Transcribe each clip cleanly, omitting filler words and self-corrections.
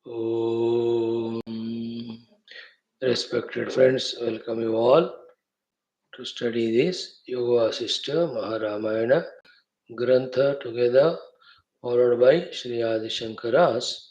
Om. Respected friends, welcome you all to study this Yoga Vaashishtha Maha Ramayana Grantha together, followed by Sri Adi Shankara's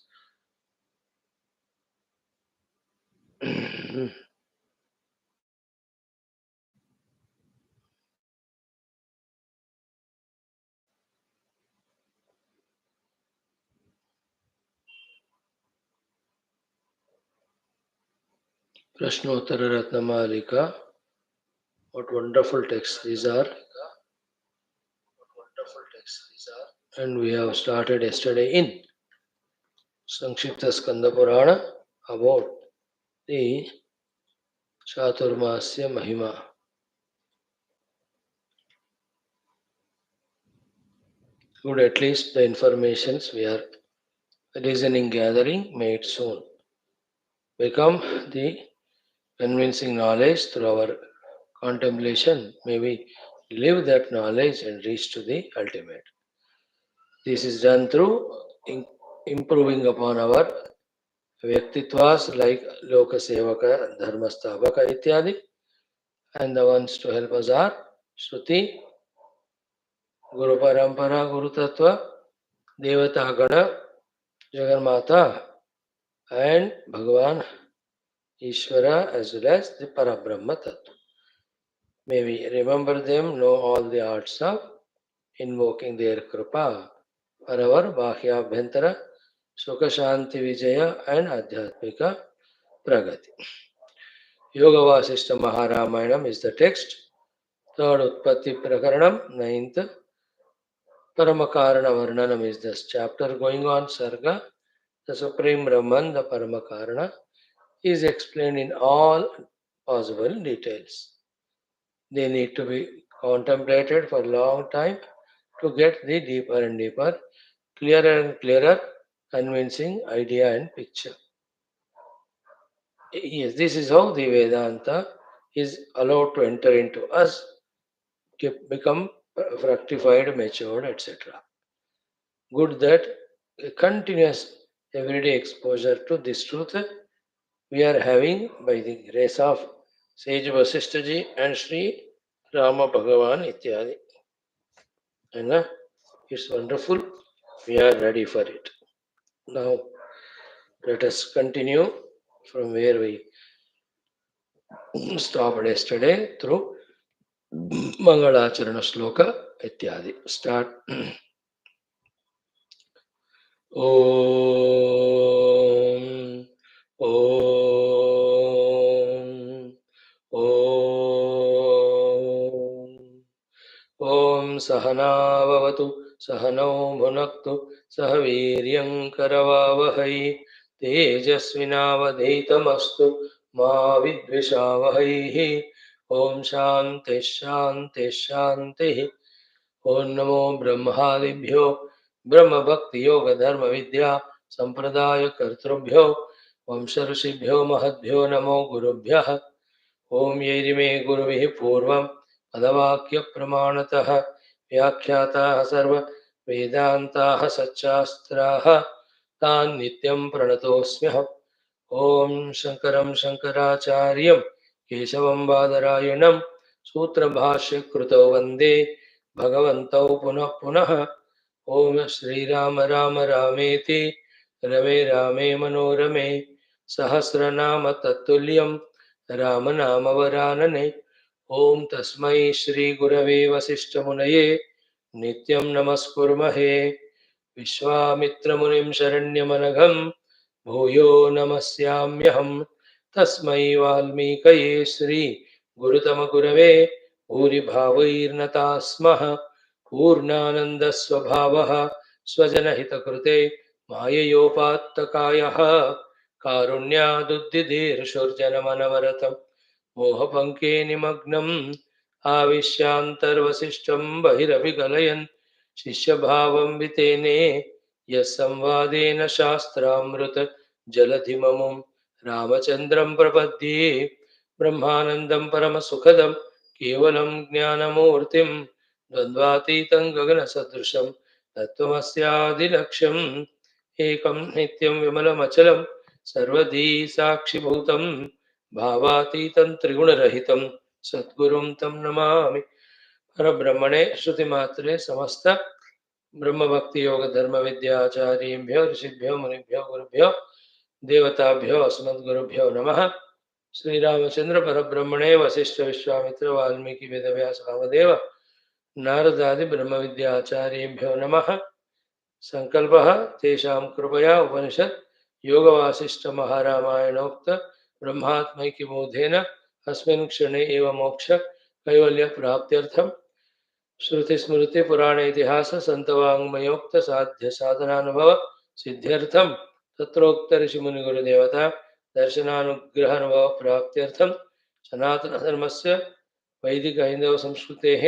Prashnottara Ratnamalika. What wonderful texts these are! And we have started yesterday in Sankshipta Skanda Purana about the Chaturmasya Mahima. Good, at least the informations we are listening, gathering, may it soon become the convincing knowledge through our contemplation. May we live that knowledge and reach to the ultimate. This is done through improving upon our Vyaktitwas like Loka Sevaka, Dharmasthavaka ityadi, and the ones to help us are Shruti, Guru Parampara, Guru Tattva, Devata Gana, Jaganmata, and Bhagavan Ishvara as well as the Parabrahma Tattva. May we remember them, know all the arts of invoking their Kripa for our Bahya Bhantara, Sukha Shanti Vijaya and Adhyatmika Pragati. Yoga Vaashishtha Maha Ramayanam is the text. Third Utpatthi Prakaranam, ninth PARAMA KARANA VARNANAM is this chapter going on. SARGA, the Supreme Brahman, the PARAMA KARANA, is explained in all possible details. They need to be contemplated for a long time to get the deeper and deeper, clearer and clearer, convincing idea and picture. Yes, this is how the Vedanta is allowed to enter into us, to become fructified, matured, etc. Good that a continuous everyday exposure to this truth we are having by the grace of Sage Vaashishtha ji and Sri Rama Bhagavan Ityadi. And it's wonderful. We are ready for it. Now, let us continue from where we stopped yesterday through Mangalacharana Sloka Ityadi. Start. Om. Om. Om. Om Sahana Vavatu Sahano Bhunaktu Sahaviryam Karavavahai Tejasvinavadhetamastu Ma Vidvishavahai. Om Shanti Shanti Shanti. Om Namo Brahmadibhyo Brahma Bhakti Yoga Dharma Vidya Sampradaya Kartrubhyo Vamsharshibhyo Mahadbhyo Namo Gurubhyah. Om Yerime Guruvihi Purvam Adavakya Pramanatah Vyakhyatāh Sarva Vedantāh Satchastrāh Tan Nityam Pranatosmyaham. Om Shankaram Shankaracharyam Keshavam Badarayanam Sutra Bhashya Kruto Vande Bhagavantau Punah Punah. Om Shri Rama Rama Rameti Rame Rame Manorame Sahasranama Tatulyam Ramanama Varanane. Om Tasmai Shri Gurave Vasishtha Munaye Nityam Namaskurmahe. Vishwamitra Munim Sharanyamanagam Bhuyo Namasyamyaham. Tasmai Valmikaye Shri Gurutama Gurave Bhuri Bhavairnata Smaha. Purnananda Swabhavaha Swajanahita Krute Mayayopattakayah Karunya Shurjanamanavaratam Mohapanke Nimagnam Avishyantarvasishtam Bahiravigalayan Shishabhavam Vitene Yasamvadena Shastramruta Jaladhimamum Ramachandram Prapadye Brahmanandam Paramasukadam Kevalam Jnanamurtim Dvandvatītam gagana sadrusham tattvamasyādi lakṣam एकं नित्यं विमलमचलं सर्वधी साक्षिभूतं भावातीतं त्रिगुणरहितं सद्गुरुं तं नमामि। परब्रह्मणे श्रुतिमात्रे समस्त ब्रह्मभक्ति योग धर्म विद्याचार्येभ्यो ऋषिभ्यो मुनिभ्यो गुरुभ्यो देवताभ्यो अस्मद्गुरुभ्यो नमः। श्रीरामचंद्र परब्रह्मणे वशिष्ठ विश्वामित्र वाल्मीकि वेदव्यास कामदेव नारदादि ब्रह्म विद्याचार्येभ्यो नमः। संकल्पः तेषां कृपया उपनिषत् योगवासिष्ठ महारामायणोक्त ब्रह्मात्मैक्यबोधेन अस्मिन् क्षणे एव मोक्ष कैवल्य प्राप्त्यर्थं श्रुतिस्मृति पुराण इतिहास संतवाङ्मयोक्त साध्य साधनानुभव सिद्ध्यर्थं तत्रोक्त ऋषि मुनि गुरुदेवता दर्शनानुग्रहानुभव प्राप्त्यर्थं सनातन धर्मस्य वैदिक हैंदव संस्कृतेः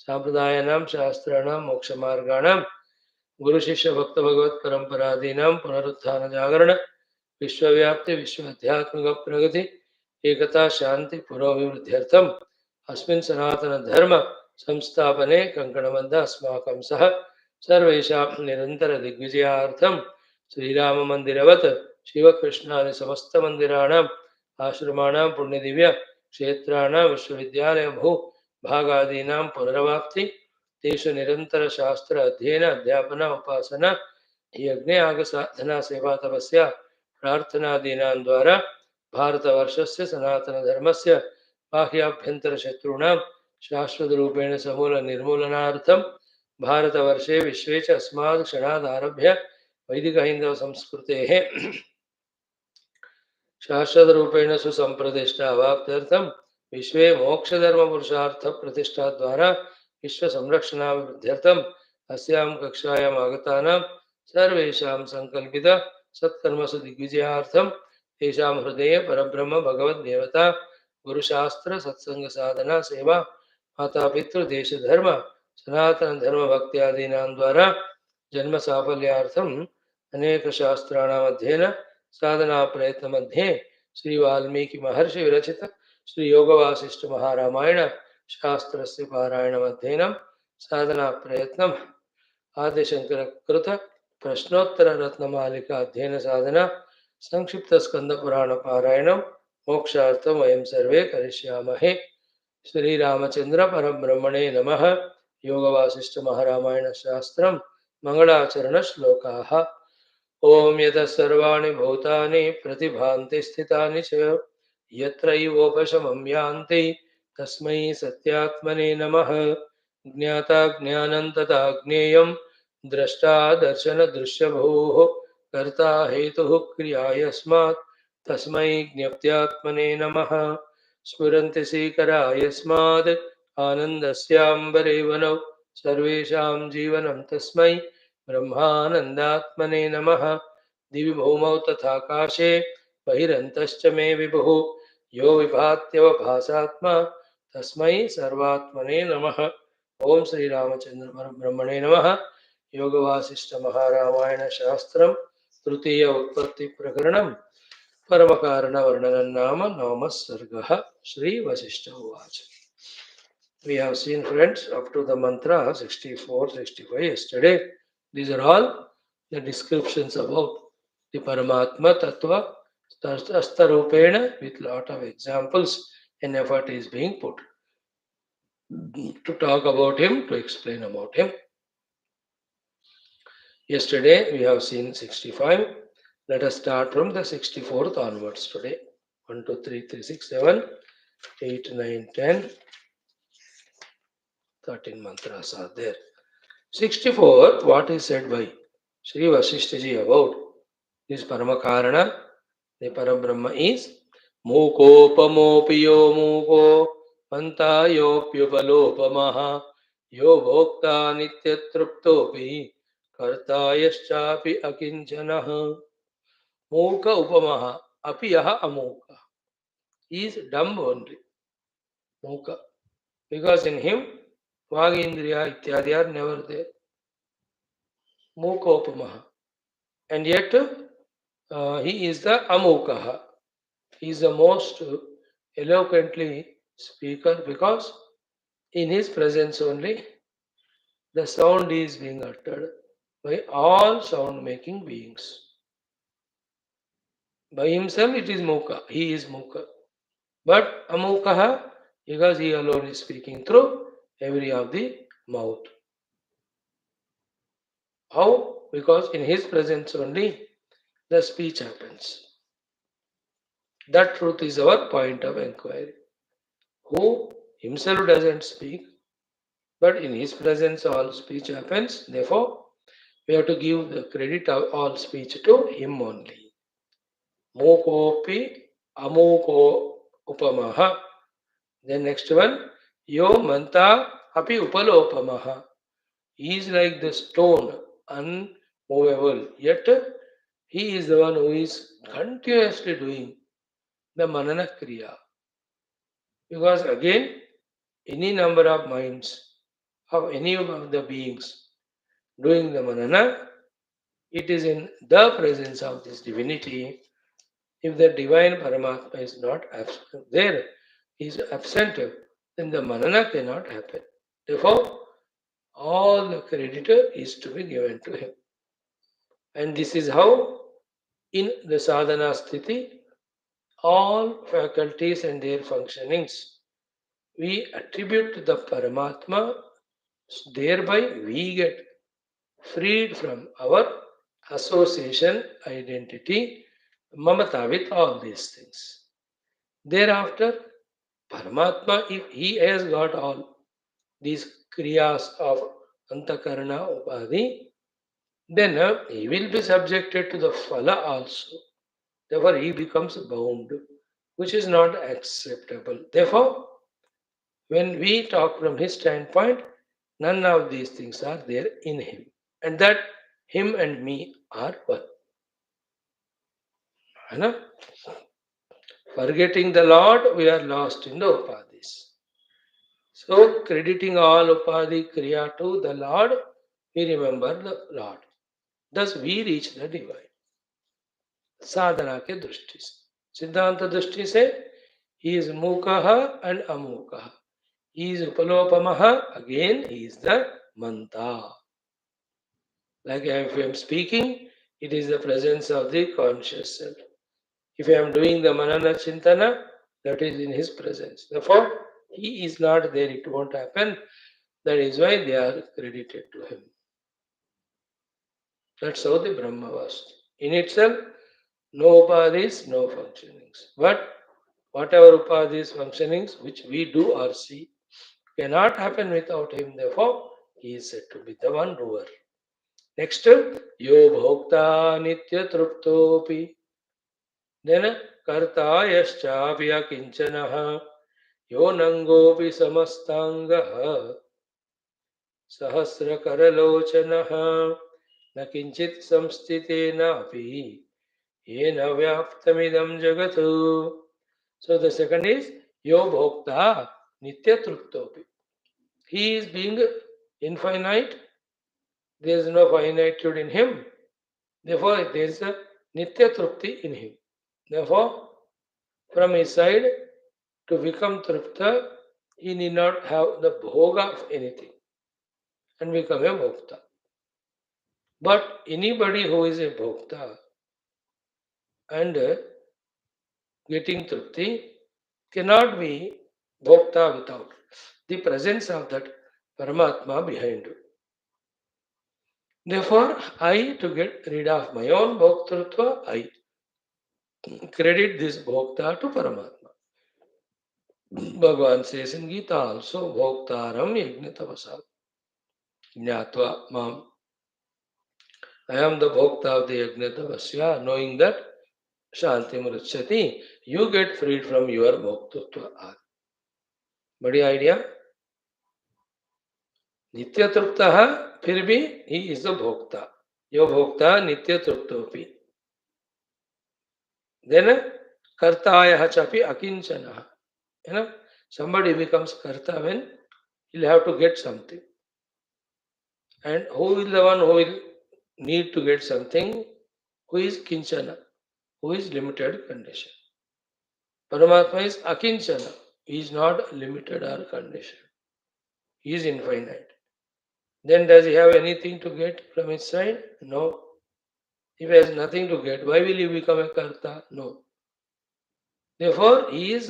साम्प्रदायानां शास्त्राणां मोक्षमार्गाणां गुरु शिष्य भक्त भगवत परंपरादीनां पुनरुत्थान जागरण विश्वव्याप्ति विश्वाध्यात्मिक प्रगति एकता शांति पुरोभिवृद्ध्यर्थम अस्मिन् सनातन धर्म संस्थापने कंकणबद्ध अस्माकं सह सर्वेषां निरंतर दिग्विजयार्थं श्रीराम मंदिरवत् शिवकृष्णादि समस्त मंदिराणाम् आश्रमाणां पुण्यदिव्य क्षेत्राणां विश्वविद्यालय भू भागादीनां पुनरवाप्ति तेषु निरंतर शास्त्र अध्ययन अध्यापन उपासना यज्ञ याग साधना सेवा तपस्या प्रार्थनादीनां द्वारा भारतवर्षस्य सनातन धर्मस्य बाह्याभ्यंतर शत्रूणां शाश्वत रूपेण समूल निर्मूलनार्थं भारतवर्षे विश्वे च अस्मात् क्षणादारभ्य वैदिक हिंदव संस्कृतेः शाश्वत रूपेण सुसंप्रतिष्ठा अवाप्त्यर्थं विश्वे मोक्षधर्म पुरुषार्थ प्रतिष्ठा द्वारा विश्व संरक्षणाभिवृद्ध्यर्थम् अस्यां कक्षायाम् आगतानां सर्वेषां संकल्पित सत्कर्मसु दिग्विजयार्थं तेषां हृदये परब्रह्म भगवद्देवता गुरुशास्त्र सत्संग साधना सेवा माता पितृ देश धर्म सनातन धर्म भक्त्यादीनां द्वारा जन्म साफल्यार्थम् अनेक शास्त्राणाम् अध्ययन साधना प्रयत्न मध्ये श्री वाल्मीकि महर्षि विरचित श्री योग वासिष्ठ महारामायण शास्त्रस्य पारायणम् अध्ययनं साधना प्रयत्नम् आदिशंकर कृत प्रश्नोत्तर रत्नमालिका अध्ययन साधना संक्षिप्त स्कंद पुराण पारायणं मोक्षार्थं वयं सर्वे करिष्यामहे। श्री रामचंद्र परब्रह्मणे नमः। योग वासिष्ठ महारामायण शास्त्रं मंगलाचरण श्लोकाः। ओम यतः सर्वाणि भूतानि प्रतिभान्ति स्थितानि च यत्रैवोपशमं यान्ति तस्मै सत्यात्मने नमः। ज्ञाता ज्ञानं तथा ज्ञेयं द्रष्टा दर्शन दृश्यभूः कर्ता हेतुः क्रिया यस्मात् तस्मै ज्ञप्त्यात्मने नमः। स्फुरन्ति सीकरा यस्मात् आनन्दस्याम्बरे वनौ सर्वेषां जीवनं तस्मै ब्रह्मानन्दात्मने नमः। दिवि भौमौ तथाकाशे बहिरन्तश्च मे विभुः यो विभात्यवभासात्मा तस्मै सर्वात्मने नमः। ओम श्री रामचंद्र परब्रह्मणे नमः। योग वासिष्ठ महारामायण शास्त्रम तृतीय उत्पत्ति प्रकरणम परम कारण वर्णनं नाम नवमः सर्गः। श्री वशिष्ठ उवाच। We have seen, friends, up to the mantra 64, 65 yesterday. These are all the descriptions about the Paramatma Tattva Astarupena with lot of examples and effort is being put to talk about him, to explain about him. Yesterday we have seen 65. Let us start from the 64th onwards today. 1, 2, 3, 3, 6, 7, 8, 9, 10, 13 mantras are there. 64, what is said by Sri Vaashishtha ji about this Parama Karana, the Parabrahma is Mukopamopi yo muko Pantayopyupalopamaha yo bhokta nityatruptopi kartayaschapi akinchanaha. Muka upamaha api yaha amuka. He is dumb only. Muka. Because in him Vagindriya ityadi are never there. Mukopamaha. And yet he is the Amukaha. He is the most eloquently speaker because in his presence only the sound is being uttered. by all sound making beings. By himself it is Mukha, he is Mukha. But Amukha, because he alone is speaking through every of the mouth. How? Because in his presence only the speech happens. That truth is our point of inquiry. Who himself doesn't speak, but in his presence all speech happens. Therefore, we have to give the credit of all speech to him only. Mukopi amuko upamaha. Then next one, yo manta api upalopamaha. He is like the stone, unmovable. Yet he is the one who is continuously doing the manana kriya. Because again, any number of minds of any of the beings doing the manana, it is in the presence of this divinity. If the divine Paramatma is not absent, there is absent, then the manana cannot happen. Therefore, all the credit is to be given to him. And this is how, in the sadhana sthiti, all faculties and their functionings we attribute to the Paramatma, thereby we get freed from our association, identity, mamata with all these things. Thereafter, Paramatma, if he has got all these kriyas of antakarana upadhi, then he will be subjected to the phala also. Therefore, he becomes bound, which is not acceptable. Therefore, when we talk from his standpoint, none of these things are there in him. And that him and me are one. Right? Forgetting the Lord, we are lost in the upadhis. So, crediting all upadhi kriya to the Lord, we remember the Lord. Thus, we reach the divine. साधना के दृष्टि से सिद्धांत दृष्टि से he is mukaha and amukaha. He is upalopamaha, again he is the manta. Like if I am speaking, it is the presence of the conscious self. If I am doing the manana chintana, that is in his presence. Therefore, he is not there, it won't happen. That is why they are credited to him. That's how the Brahma was. In itself, no upadhis, no functionings. But whatever upadhis, functionings which we do or see cannot happen without him. Therefore, he is said to be the one doer. Next, yo bhokta nitya truptopi. Then, karta yaschapya kinchanaha. Yo nangopi samastangaha. Sahasra karalochanaha. Na kinchit samstitenapi. Yena vyaptamidam jagatu. So the second is yo bhokta nitya truptopi. He is being infinite. There is no finitude in him. Therefore, there is a nitya trupti in him. Therefore, from his side, to become trupta, he need not have the bhoga of anything and become a bhokta. But anybody who is a bhokta and getting trupti cannot be bhokta without the presence of that Paramatma behind. Therefore, I, to get rid of my own bhoktrutva, I credit this bhokta to Paramatma. Bhagavan says in Gita also, bhoktaram yajnatavasat. Jnatva mam. I am the bhokta of the yajnatavasya, knowing that shanti murachyati, you get freed from your bhoktrutva. Badi idea? Nitya truptaha, फिर भी he is the bhokta. Yo bhokta nitya truptopi. Then kartaya chapi akinchana. You know, somebody becomes karta when he'll have to get something. And who is the one who will need to get something? Who is kinchana? Who is limited condition? Paramatma is akinchana. He is not limited or conditioned. He is infinite. Then does he have anything to get from his side? No. If he has nothing to get, why will he become a karta? No. Therefore, he is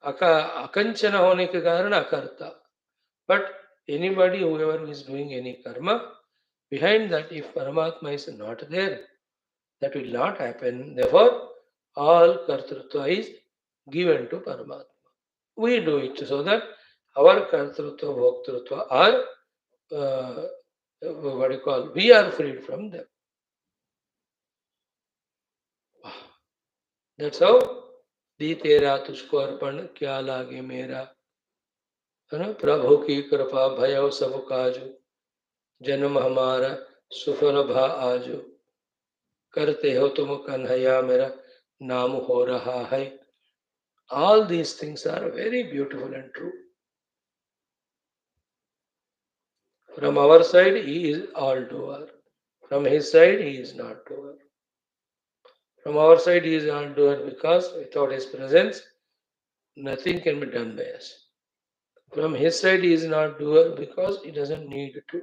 akanchana hone ke karan akarta. But anybody, whoever is doing any karma, behind that, if Paramatma is not there, that will not happen. Therefore, all kartrutva is given to Paramatma. We do it so that our kartrutva, bhoktrutva are, what do you call, we are freed from them. That's how दी तेरा तुझको अर्पण क्या लागे मेरा, है ना, प्रभु की कृपा भयो सब काजू, जन्म हमारा सुफल भा आजू, करते हो तुम कन्हैया मेरा नाम हो रहा है. All these things are very beautiful and true. From our side, he is all doer. From his side, he is not doer. From our side, he is all doer because without his presence, nothing can be done by us. From his side, he is not doer because he doesn't need to.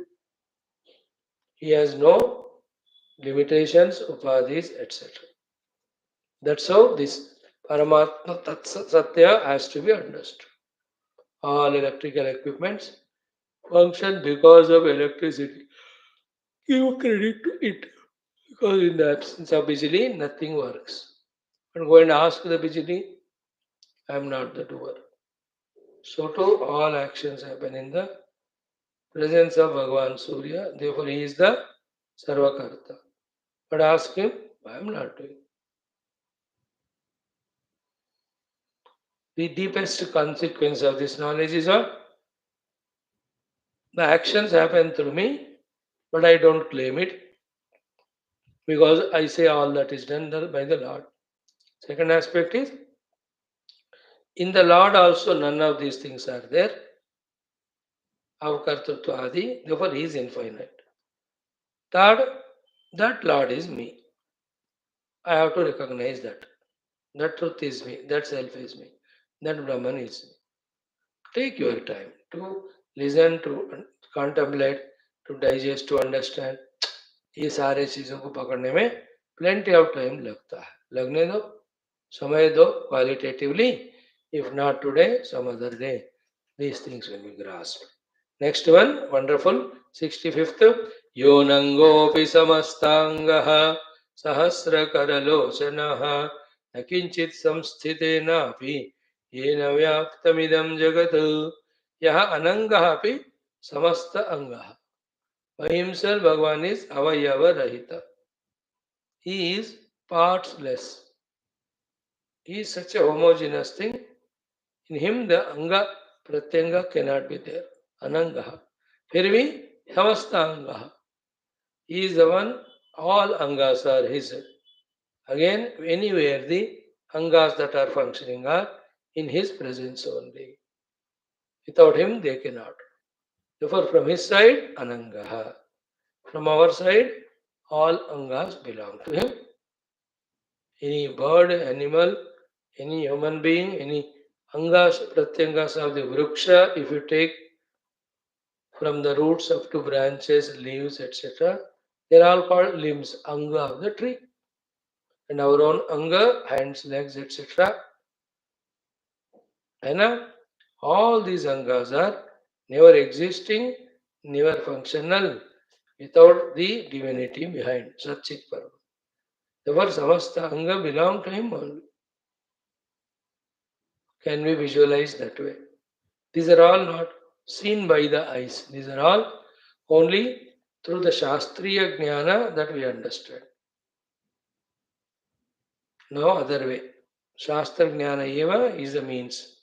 He has no limitations, upadhis, etc. That's how this Paramatma Tat Satya has to be understood. All electrical equipments function because of electricity. Give credit to it. Because in the absence of Bijli, nothing works. And go and ask the Bijli, I am not the doer. So too, all actions happen in the presence of Bhagavan Surya. Therefore, he is the Sarvakarta. But ask him, I am not doing. The deepest consequence of this knowledge is what? The actions happen through me, but I don't claim it because I say all that is done by the Lord. Second aspect is, in the Lord also none of these things are there. Avakartatva Adi, therefore he is infinite. Third, that Lord is me. I have to recognize that. That truth is me, that self is me, that Brahman is me. Take your time to listen, to contemplate, to digest, to understand. ये सारे चीजों को पकड़ने में plenty of time लगता है. लगने दो, समय दो, qualitatively. If not today, some other day, these things will be grasped. Next one, wonderful, 65th. Yo nangopi samastangaha sahasrakaralochanaha nakinchit samsthitenapi yena vyaptamidam jagat yaha anangaha api samasta angaha. By himself, Bhagavan is avayava rahita. He is partsless. He is such a homogeneous thing. In him, the anga pratyanga cannot be there. Anangaha. फिर भी समस्त अंगा. He is the one, all angas are his. Again, anywhere the angas that are functioning are in his presence only. Without him, they cannot. Therefore, from his side, anangaha. From our side, all angas belong to him. Any bird, animal, any human being, any angas, pratyangas of the vruksha, if you take from the roots up to branches, leaves, etc., they are all called limbs, anga of the tree. And our own anga, hands, legs, etc. And all these angas are never existing, never functional without the divinity behind, Satchit Parama. Therefore, samasta anga belong to him only. Can we visualize that way? These are all not seen by the eyes. These are all only through the Shastriya Jnana that we understand. No other way. Shastra Jnana Eva is the means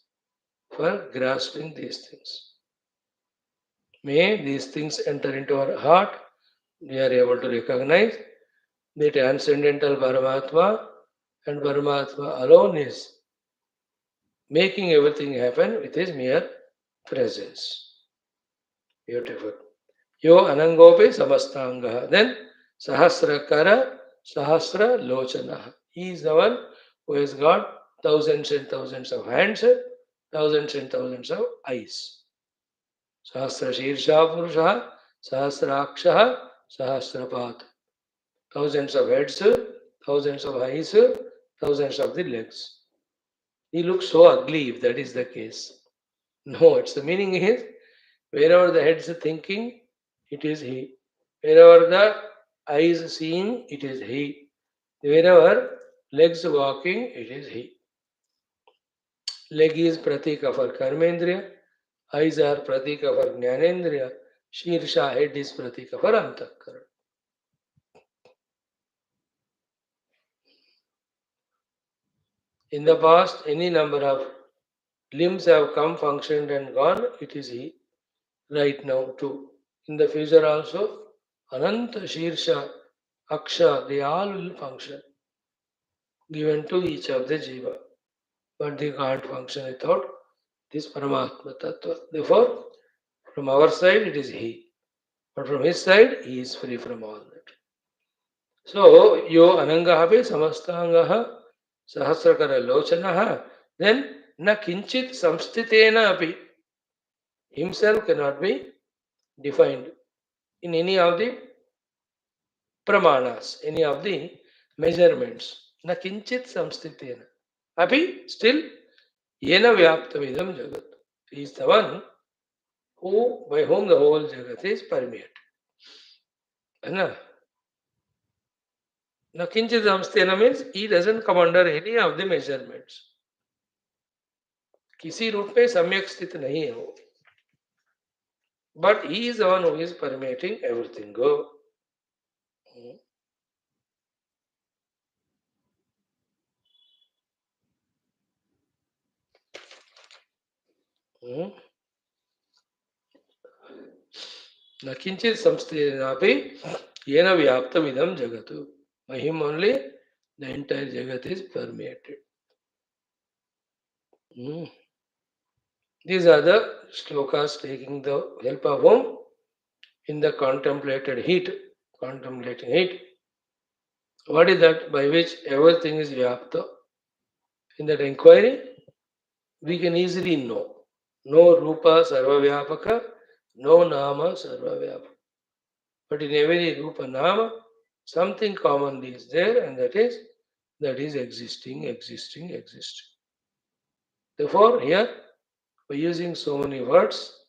for grasping these things. May these things enter into our heart. We are able to recognize that transcendental Paramatma and Paramatma alone is making everything happen with his mere presence. Beautiful. Yo anangopi samastanga. Then sahasra kara, sahasra lochana. He is the one who has got thousands and thousands of hands, thousands and thousands of eyes. Sahasra Shirsha Purusha, Sahasraksha, Sahasrapat. Thousands of heads, thousands of eyes, thousands of the legs. He looks so ugly if that is the case. No, it's the meaning is wherever the head is thinking, it is he. Wherever the eyes seeing, it is he. Wherever legs walking, it is he. Leg is pratika for karmendriya, eyes are pratika for jnanendriya, shirsha head is pratika for antakaran. In the past, any number of limbs have come, functioned and gone, it is he. Right now too. In the future also, Ananta, Shirsha, Aksha, they all will function, given to each of the Jiva. But they can't function without this Paramatma Tattva. Therefore, from our side it is he. But from his side, he is free from all that. So, yo anangahapi samastangaha sahasrakara lochanaha, then na kinchit samstitena api. Himself cannot be defined in any of the pramanas, any of the measurements. Na kinchit samstitena. Api, still, yena vyaptamidam jagat. He is the one who, by whom the whole jagat is permeated. Na kinchit samstitena means he doesn't come under any of the measurements. किसी रूप में सम्यक स्थित नहीं है वो. But he is the one who is permeating everything. Go. न किंचित संस्थितेनापि येन व्याप्तमिदं जगत्. By him only the entire jagat is permeated. These are the shlokas taking the help of whom? In the contemplated heat. Contemplating heat. What is that by which everything is vyapta? In that inquiry, we can easily know. No rupa sarva vyapaka, no nama sarva vyapaka. But in every rupa nama, something commonly is there, and that is existing, existing, existing. Therefore, here, by using so many words,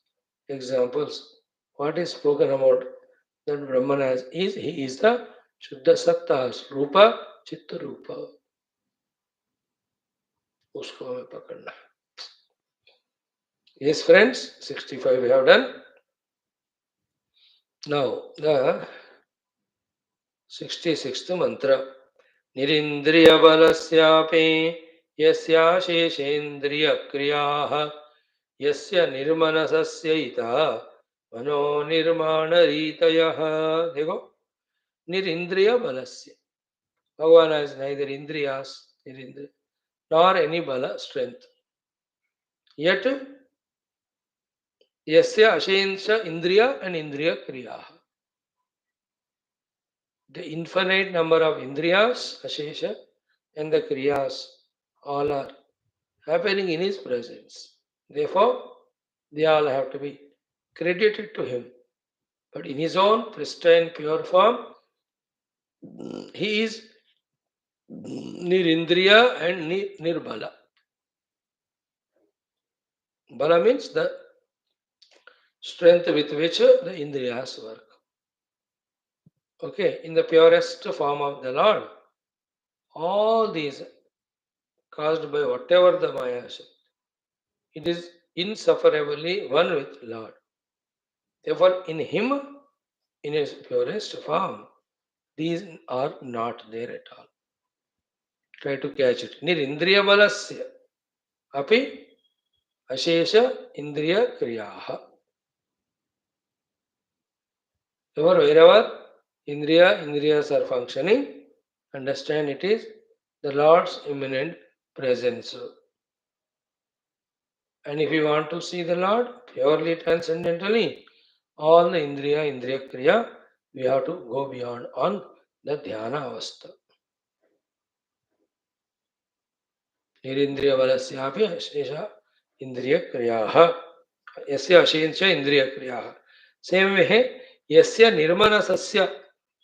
examples, what is spoken about that Brahman has is, he is the Shuddha Satta, Rupa, Chitta Rupa. Usko हमें पकड़ना. Yes, friends, 65 we have done. Now, the 66th mantra. निरिन्द्रियबलस्यापि यस्याशेषेन्द्रियक्रियाः यस्य निर्मनसस्य इतः मनोनिर्माणरीतयः. देखो, निरिन्द्रियबलस्य. Bhagavan has neither indriyas, nor any bala, strength. Yet, yasya ashensha indriya and indriya kriyaha. The infinite number of indriyas, ashesha, and the kriyas, all are happening in his presence. Therefore, they all have to be credited to him. But in his own pristine, pure form, he is nirindriya and nirbala. Bala means the strength with which the indriyas work. Okay, in the purest form of the Lord, all these caused by whatever the Maya is, it is insufferably one with Lord. Therefore, in him, in his purest form, these are not there at all. Try to catch it. Nirindriya balasya api ashesha indriya kriyaha. Therefore, wherever indriyas are functioning, understand it is the Lord's immanent presence. And if you want to see the Lord purely transcendentally, all the indriya kriya, we have to go beyond on the dhyana avastha. Nirindriya balasyapi ashesha indriya kriyaha. Yasya ashesha indriya kriyaha. Same way, Yasya nirmana sasya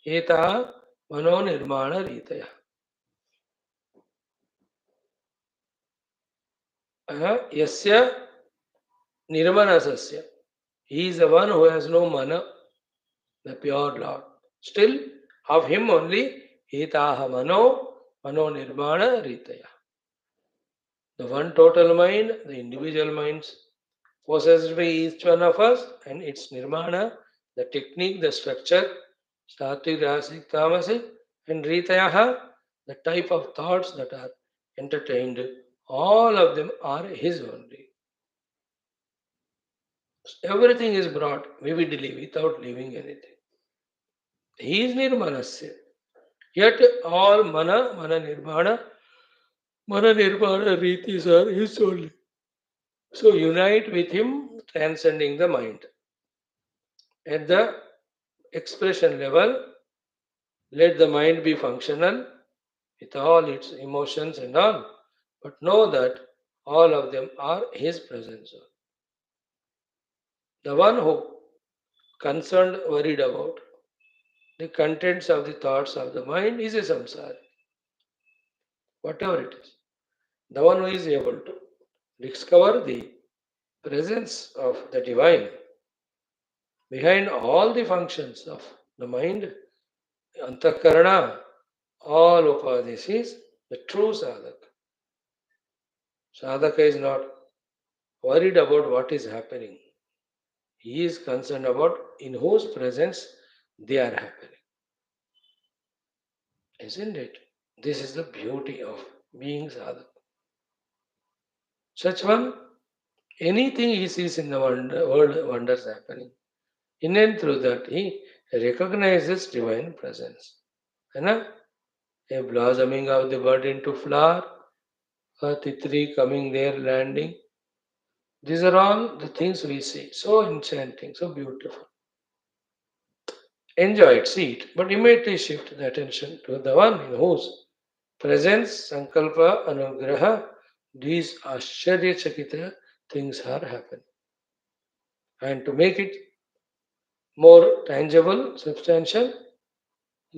eta mano nirmana ritaya. Yasya nirmana sasya. He is the one who has no mana, the pure Lord. Still, of him only, etaha mano nirmana ritaya. The one total mind, the individual minds possessed by each one of us, and its nirmana, the technique, the structure, sattvic, rasic, tamasic, and ritayaha, the type of thoughts that are entertained, all of them are his only. Everything is brought vividly without leaving anything. He is nirmanasya. Yet all mana nirmana ritis are his only. So unite with him, transcending the mind. At the expression level, let the mind be functional with all its emotions and all, but know that all of them are his presence. The one who concerned, worried about the contents of the thoughts of the mind is a samsara, whatever it is. The one who is able to discover the presence of the divine behind all the functions of the mind, antakarana, all upadhis is the true sadhaka. Sadhaka is not worried about what is happening. He is concerned about in whose presence they are happening. Isn't it? This is the beauty of being sadhaka. Such one, anything he sees in the world wonders happening. In and through that, he recognizes divine presence. And a blossoming of the bud into flower, a titri coming there, landing. These are all the things we see. So enchanting, so beautiful. Enjoy it, see it, but immediately shift the attention to the one in whose presence, sankalpa, anugraha, these ashcharya chakita things are happening. And to make it more tangible, substantial,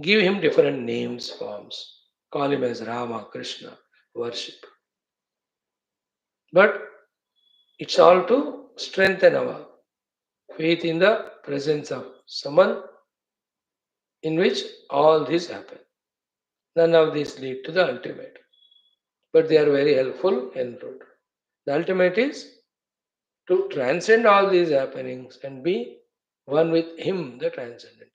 give him different names, forms. Call him as Rama, Krishna, worship. But it's all to strengthen our faith in the presence of someone in which all this happen. None of these lead to the ultimate, but they are very helpful en route. The ultimate is to transcend all these happenings and be one with Him, the transcendent.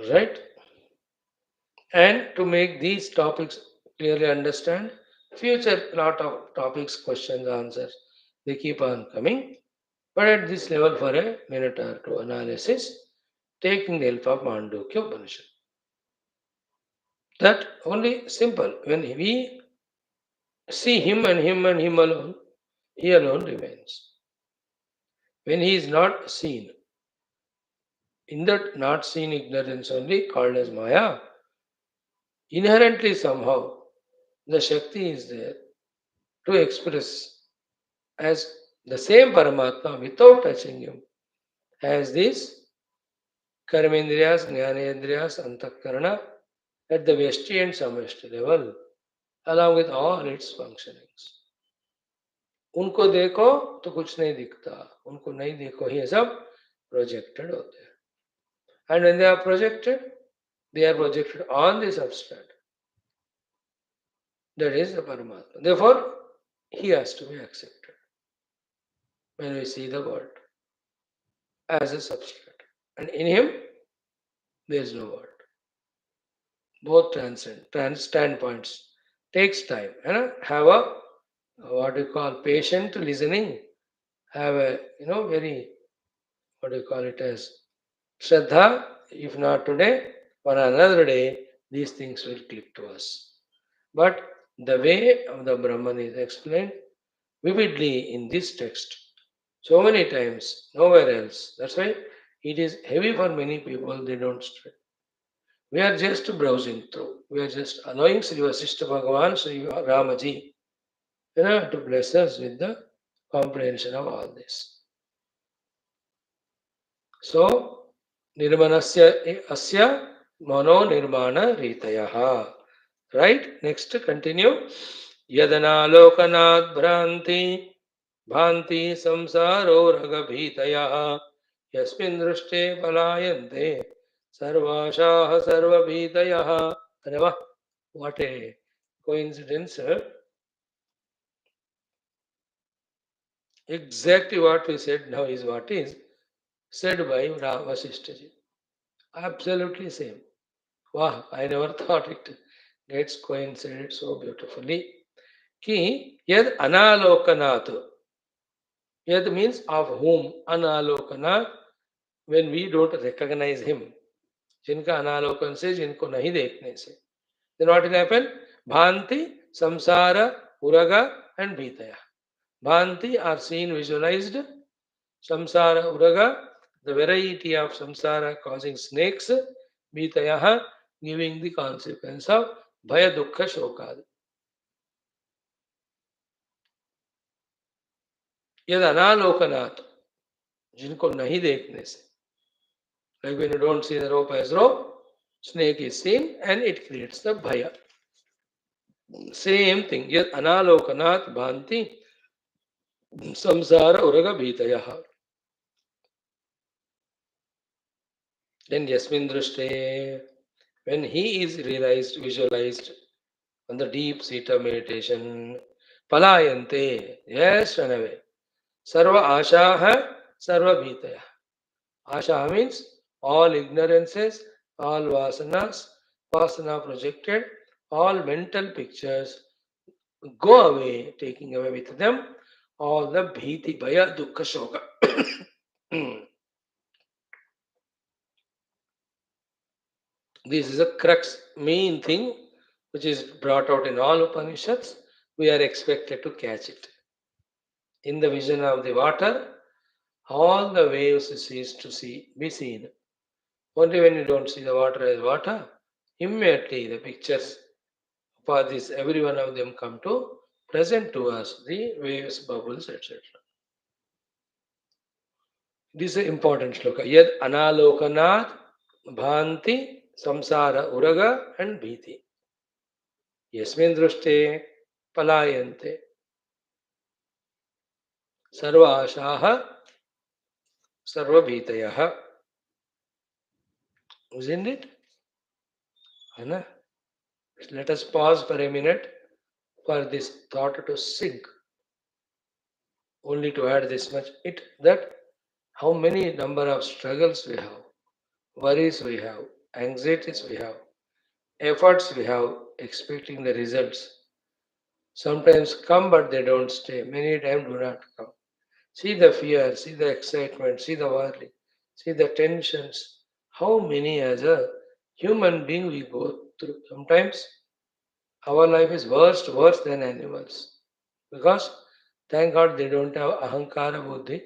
Right? And to make these topics clearly understand, future lot of topics, questions, answers, they keep on coming. But at this level, for a minute or two analysis, taking the help of Mandukya Upanishad. That only simple. When we see him alone, he alone remains. When he is not seen, in that not seen ignorance only called as Maya, inherently somehow the Shakti is there to express as the same Paramatma without touching him, as this Karmendriyas, Jnanendriyas, Antakarana at the Veshti and Samveshti level, along with all its functionings. उनको देखो तो कुछ नहीं दिखता, उनको नहीं देखो, ये सब प्रोजेक्टेड होते हैं. And when they are projected on the substrate. That is the Paramatma. Therefore, he has to be accepted when we see the world as a substrate. And in him, there is no world. Both standpoints takes time. And have a what you call patient listening. Have a very what do you call it as Shraddha. If not today, on another day, these things will click to us. But the way of the Brahman is explained vividly in this text so many times, nowhere else. That's why it is heavy for many people, they don't study. We are just browsing through. We are just allowing Sri Vaashishtha Bhagavan, Sri Ramaji, to bless us with the comprehension of all this. So, Nirmanasya Asya Mano Nirmana Ritayaha. Right? Next, continue. Yadanalokanad Bhranti Bhanti Samsaro Ragabhitaya Yasmin Drushte Palayante Sarvashaha Sarvabhitaya. Areva, what a coincidence. Exactly what we said now is what is said by Vaashishtha ji. Absolutely same. Wow, I never thought it gets coincided so beautifully. Ki yad analokanat. Yad means of whom, analokanat, when we don't recognize him. जिनका अनालोकन से जिनको नहीं देखने से. Then what will happen? Bhanti, samsara, uraga and bhitaya. Bhanti are seen, visualized. Samsara, uraga, the variety of samsara causing snakes. Bhitaya, giving the consequence of bhaya, dukkha, shokad. यद अनालोकनाथ जिनको नहीं देखने से. Like when you don't see the rope as rope, snake is seen and it creates the bhaya. Same thing. Yad analokanat bhanti samsara uraga bhitayaha. Then yasmin drushte, when he is realized, visualized on the deep seat of meditation, palayante, yes, run away. Sarva ashaha, sarva bhitaya. Asha means all ignorances, all vasanas, vasana projected, all mental pictures go away, taking away with them all the bhiti, bhaya, dukkha, shoka. This is a crux, main thing which is brought out in all Upanishads. We are expected to catch it. In the vision of the water, all the waves cease to be seen. Only when you don't see the water as water, immediately the pictures for this, every one of them come to present to us, the waves, bubbles, etc. This is an important shloka. Yad analokanat bhanti samsara uraga and bhiti. Yasmin drushte palayante sarva ashaha sarva bhitayaha. Isn't it? Anna? Let us pause for a minute for this thought to sink. Only to add this much, it that how many number of struggles we have, worries we have, anxieties we have, efforts we have, expecting the results. Sometimes come but they don't stay. Many times do not come. See the fear, see the excitement, see the worry, see the tensions. How many as a human being we go through. Sometimes our life is worse than animals. Because thank God they don't have ahankara buddhi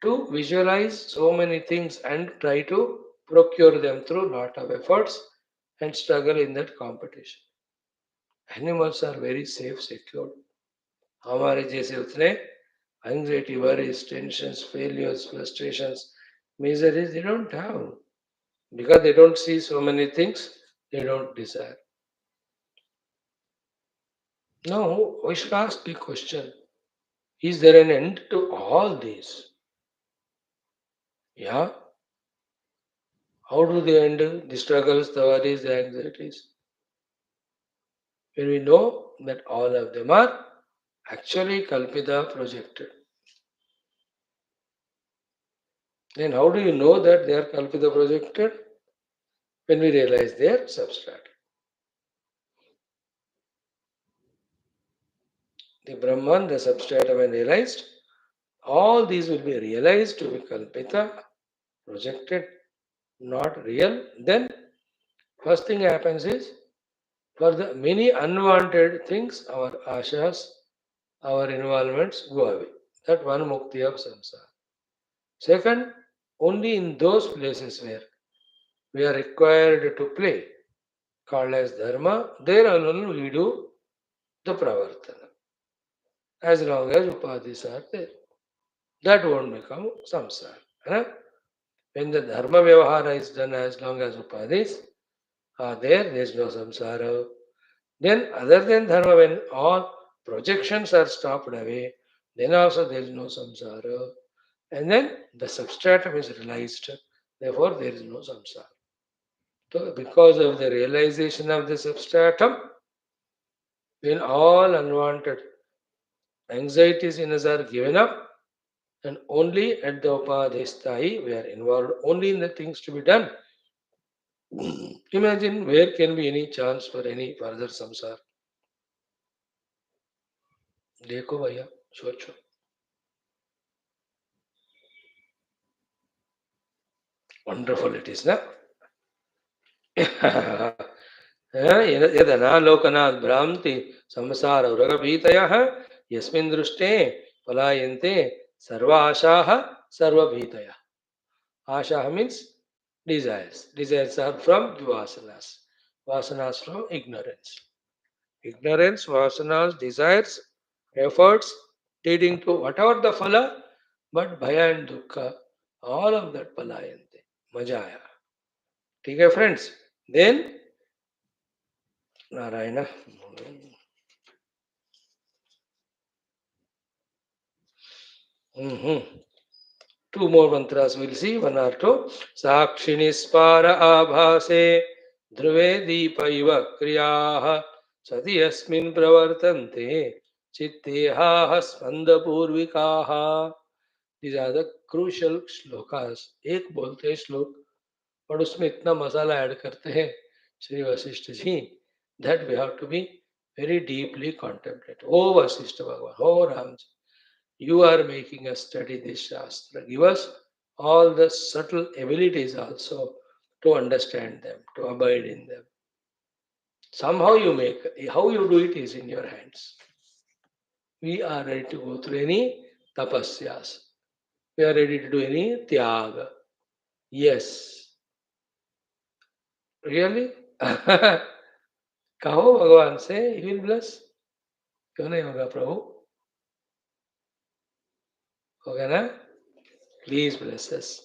to visualize so many things and try to procure them through lot of efforts and struggle in that competition. Animals are very safe, secure. हमारे जैसे उतने anxiety, worries, tensions, failures, frustrations, miseries they don't have because they don't see so many things they don't desire. Now we should ask the question: is there an end to all this? Yeah. How do they end the struggles, the worries, the anxieties? When we know that all of them are actually kalpita projected. Then how do you know that they are kalpita projected? When we realize they are substract. The Brahman, the substratum, when realized, all these will be realized to be kalpita, projected, not real. Then first thing happens is for the many unwanted things, our ashas, our involvements go away. That one mukti of samsara. Second, only in those places where we are required to play, called as dharma, there alone we do the pravartana. As long as upadhis are there, that won't become samsara. Huh? When the dharma vyavahara is done, as long as upadhis are there is no samsara. Then, other than dharma, when all projections are stopped away, then also there is no samsara. And then the substratum is realized, therefore there is no samsara. So, because of the realization of the substratum, when all unwanted anxieties in us are given up, and only at the upadhisthai we are involved only in the things to be done. Imagine where can be any chance for any further samsara. देखो भैया सोचो wonderful it is na यदनालोकनात् भ्रान्ति संसार उरगभीतयः यस्मिन् दृष्टे पलायन्ते सर्व आशाः सर्वभीतयः. Asha means desires. Desires are from the vasanas. Vasanas from ignorance. Ignorance, vasanas, desires, efforts leading to whatever the phala, but bhaya and dukkha, all of that palayante. Majaya. Okay, friends. Then, Narayana. Two more mantras we'll see. One or two. Sakshinispara abhase dhruve deepa iva kriyaha sati yasmin pravartante chitteha spanda purvikaha. These are the crucial shlokas. एक बोलते हैं श्लोक और उसमें इतना मसाला add करते हैं Shri Vashishtha ji that we have to be very deeply contemplate. Oh Vasishtha Bhagavan, oh Ramji, you are making us study this Shastra. Give us all the subtle abilities also to understand them, to abide in them. Somehow you make, how you do it is in your hands. We are ready to go through any tapasyas. We are ready to do any tyaga. Yes. Really? कहो भगवान से he will bless. क्यों नहीं होगा प्रभु? होगा ना? Please bless us.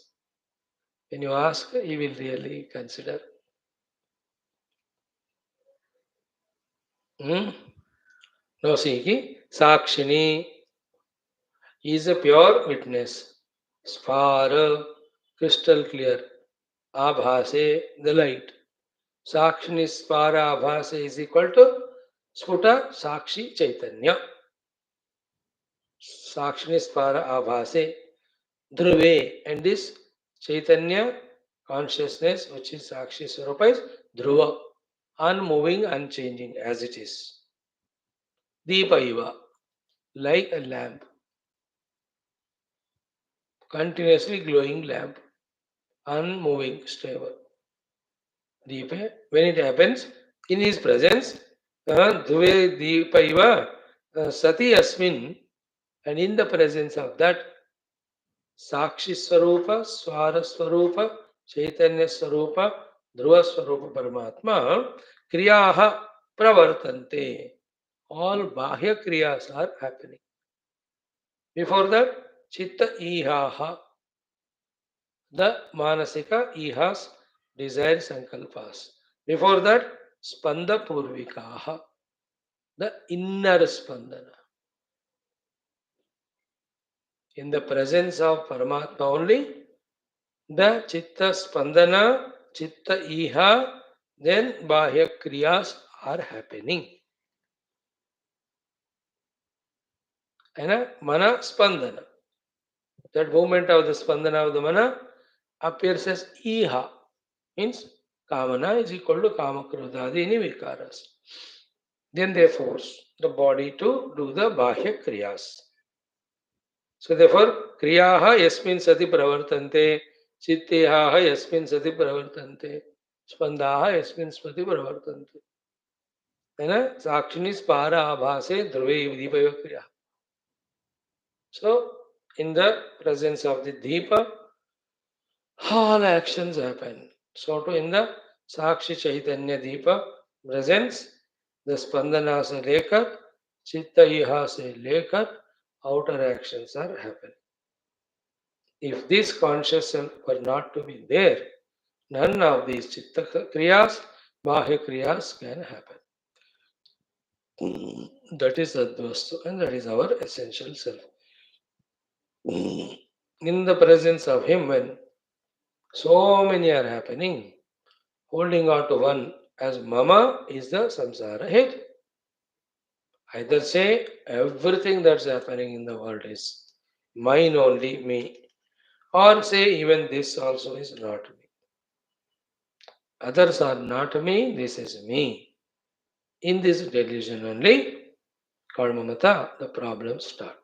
When you ask, he will really consider. No, see, Sakshini is a pure witness. Sphara, crystal clear. Abhase, the light. Sakshini Sphara Abhase is equal to Sputa Sakshi Chaitanya. Sakshini Sphara Abhase, Dhruve. And this Chaitanya consciousness, which is Sakshi Swarupa, is Dhruva. Unmoving, unchanging as it is. Deepaiva, like a lamp, continuously glowing lamp, unmoving, stable. Deepa, when it happens in his presence, Dhuve Deepaiva Sati Asmin, and in the presence of that Sakshi Swarupa, Swara Swarupa, Chaitanya Swarupa, Dhruva Swarupa Paramatma, Kriyaha Pravartante. All Bahya Kriyas are happening. Before that, Chitta Ihaha, the Manasika Ihas, desire sankalpas. Before that, Spanda Purvikaha, the inner Spandana. In the presence of Paramatma only, the Chitta Spandana, Chitta Iha, then Bahya Kriyas are happening. And Mana Spandana. That movement of the Spandana of the Mana appears as Iha, means Kamana is equal to Kama Krodhadini Vikaras. Then they force the body to do the Bahya Kriyas. So therefore, Kriyaha Yasmin Sati Pravartante, Chitteha Yasmin Sati Pravartante, Spandaha Yasmin Sati Pravartante. And Sakshini Spara Abhase Dhruve Deepaya Kriya. So, in the presence of the Deepa, all actions happen. So too in the Sakshi Chaitanya Deepa presence, the Spandana se lekar, Chitta Iha se lekar, outer actions are happening. If this conscious self were not to be there, none of these Chitta Kriyas, Bahya Kriyas can happen. That is Advastu and that is our essential self. In the presence of Him, when so many are happening, holding on to one as Mama is the samsara head. Either say everything that's happening in the world is mine only, me, or say even this also is not me. Others are not me, this is me. In this delusion only, Karmamata, the problems start.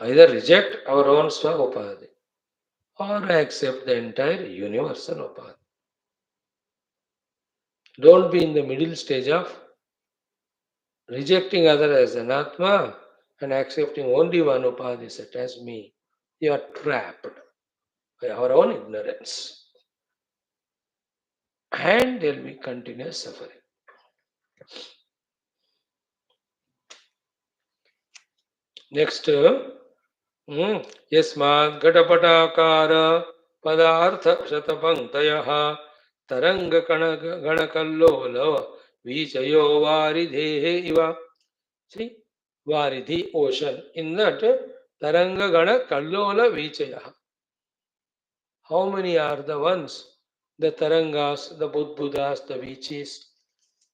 Either reject our own Swarupadhi or accept the entire universal Upadhi. Don't be in the middle stage of rejecting other as anatma and accepting only one Upadhi set as me. You are trapped by our own ignorance. And there will be continuous suffering. Next, यस्मात् घटपटाकार पदार्थ शतपङ्क्तयः तरङ्गकणगणकल्लोल वीचयो वारिधेः इव. See, Varidhi, ocean. In that, Taranga Gana Kallola Vichaya. How many are the ones? The Tarangas, the Budbudas, the Vichis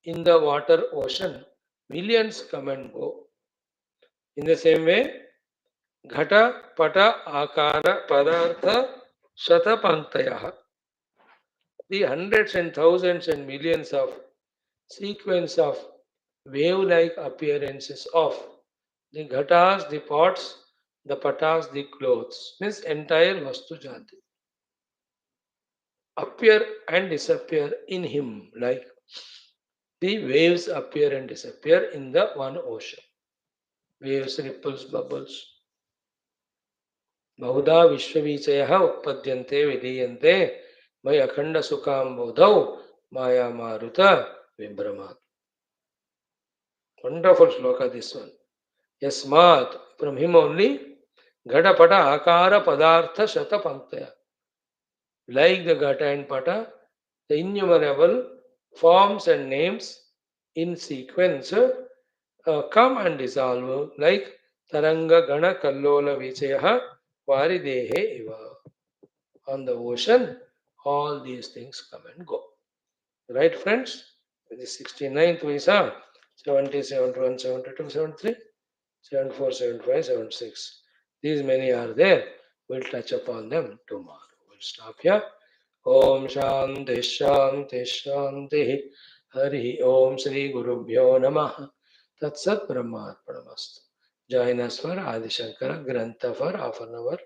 in the water ocean. Millions come and go. In the same way, Ghata, Pata, Akara, Padartha, Shata Panktaya. The hundreds and thousands and millions of sequence of wave-like appearances of the ghatas, the pots, the patas, the clothes, means entire Vastu Jati, appear and disappear in him like the waves appear and disappear in the one ocean. Waves, ripples, bubbles. बहुधा विश्ववीचयः उत्पद्यन्ते विलीयन्ते मयि अखंड सुखाम्बोधौ माया मारुता विभ्रमात्. Wonderful shloka this one. Yasmat, from him only, Ghata Pata Akara Padartha Shata Panktaya. Like the Ghata and Pata, the innumerable forms and names in sequence come and dissolve like Taranga Gana Kallola Vichayaha Varidehe Iva. On the ocean, all these things come and go. Right, friends? With the 69th we saw 70, 71, 72, 73, 74, 75, 76. These many are there. We'll touch upon them tomorrow. We'll stop here. Om Shanti Shanti Shanti. Hari Om Shri Gurubhyo Namaha. Tat Sat Brahmarpanamastu. Join us for Adi Shankara Grantha for half an hour.